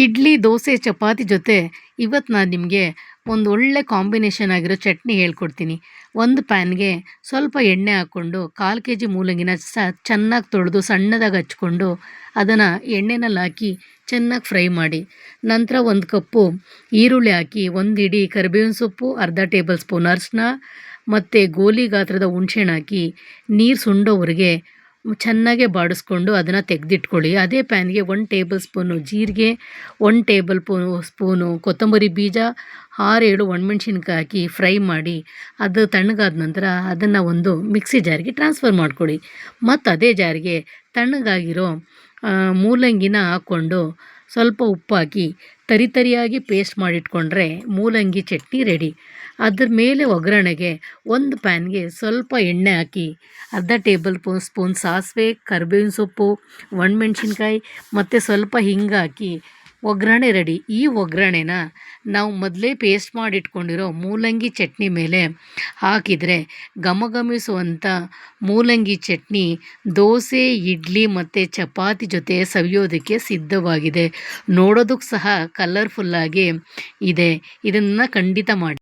ಇಡ್ಲಿ, ದೋಸೆ, ಚಪಾತಿ ಜೊತೆ ಇವತ್ತು ನಾನು ನಿಮಗೆ ಒಂದು ಒಳ್ಳೆ ಕಾಂಬಿನೇಷನ್ ಆಗಿರೋ ಚಟ್ನಿ ಹೇಳ್ಕೊಡ್ತೀನಿ. ಒಂದು ಪ್ಯಾನ್ಗೆ ಸ್ವಲ್ಪ ಎಣ್ಣೆ ಹಾಕ್ಕೊಂಡು 1/4 ಕೆಜಿ ಮೂಲಂಗಿನ ಚೆನ್ನಾಗಿ ತೊಳೆದು ಸಣ್ಣದಾಗಿ ಹಚ್ಕೊಂಡು ಅದನ್ನು ಎಣ್ಣೆನಲ್ಲಿ ಹಾಕಿ ಚೆನ್ನಾಗಿ ಫ್ರೈ ಮಾಡಿ. ನಂತರ 1 ಕಪ್ಪು ಈರುಳ್ಳಿ ಹಾಕಿ, 1 ಇಡೀ ಕರಿಬೇವಿನ ಸೊಪ್ಪು, ಅರ್ಧ ಟೇಬಲ್ ಸ್ಪೂನ್ ಅರಿಶಿನ ಮತ್ತು ಗೋಲಿ ಗಾತ್ರದ ಹುಣಸೆಹಣ್ಣು ಹಾಕಿ ನೀರು ಸುಂಡೋವರೆಗೆ ಚೆನ್ನಾಗೆ ಬಾಡಿಸ್ಕೊಂಡು ಅದನ್ನು ತೆಗೆದಿಟ್ಕೊಳ್ಳಿ. ಅದೇ ಪ್ಯಾನ್ಗೆ 1 ಟೇಬಲ್ ಸ್ಪೂನು ಜೀರಿಗೆ, 1 ಟೇಬಲ್ ಸ್ಪೂನು ಕೊತ್ತಂಬರಿ ಬೀಜ, 6-7 ಒಣಮೆಣ್ಸಿನ್ಕಾಯಿ ಹಾಕಿ ಫ್ರೈ ಮಾಡಿ ಅದು ತಣ್ಣಗಾದ ನಂತರ ಅದನ್ನು ಒಂದು ಮಿಕ್ಸಿ ಜಾರಿಗೆ ಟ್ರಾನ್ಸ್ಫರ್ ಮಾಡ್ಕೊಳ್ಳಿ. ಮತ್ತು ಅದೇ ಜಾರಿಗೆ ತಣ್ಣಗಾಗಿರೋ ಮೂಲಂಗಿನ ಹಾಕ್ಕೊಂಡು ಸ್ವಲ್ಪ ಉಪ್ಪು ಹಾಕಿ ತರಿಯಾಗಿ ಪೇಸ್ಟ್ ಮಾಡಿಟ್ಕೊಂಡ್ರೆ ಮೂಲಂಗಿ ಚಟ್ನಿ ರೆಡಿ. ಅದ್ರ ಮೇಲೆ ಒಗ್ಗರಣೆಗೆ ಒಂದು ಪ್ಯಾನ್ಗೆ ಸ್ವಲ್ಪ ಎಣ್ಣೆ ಹಾಕಿ ಅರ್ಧ ಟೇಬಲ್ ಸ್ಪೂನ್ ಸಾಸಿವೆ, ಕರಿಬೇವಿನ ಸೊಪ್ಪು, ಒಣಮೆಣ್ಸಿನ್ಕಾಯಿ ಮತ್ತು ಸ್ವಲ್ಪ ಹಿಂಗೆ ಹಾಕಿ ಒಗ್ಗರಣೆ ರೆಡಿ. ಈ ಒಗ್ಗರಣೆನ ನಾವು ಮೊದಲೇ ಪೇಸ್ಟ್ ಮಾಡಿಟ್ಕೊಂಡಿರೋ ಮೂಲಂಗಿ ಚಟ್ನಿ ಮೇಲೆ ಹಾಕಿದರೆ ಘಮಘಮಿಸುವಂಥ ಮೂಲಂಗಿ ಚಟ್ನಿ ದೋಸೆ, ಇಡ್ಲಿ ಮತ್ತು ಚಪಾತಿ ಜೊತೆ ಸವಿಯೋದಕ್ಕೆ ಸಿದ್ಧವಾಗಿದೆ. ನೋಡೋದಕ್ಕೆ ಸಹ ಕಲರ್ಫುಲ್ಲಾಗಿ ಇದೆ. ಇದನ್ನು ಖಂಡಿತ ಮಾಡಿ.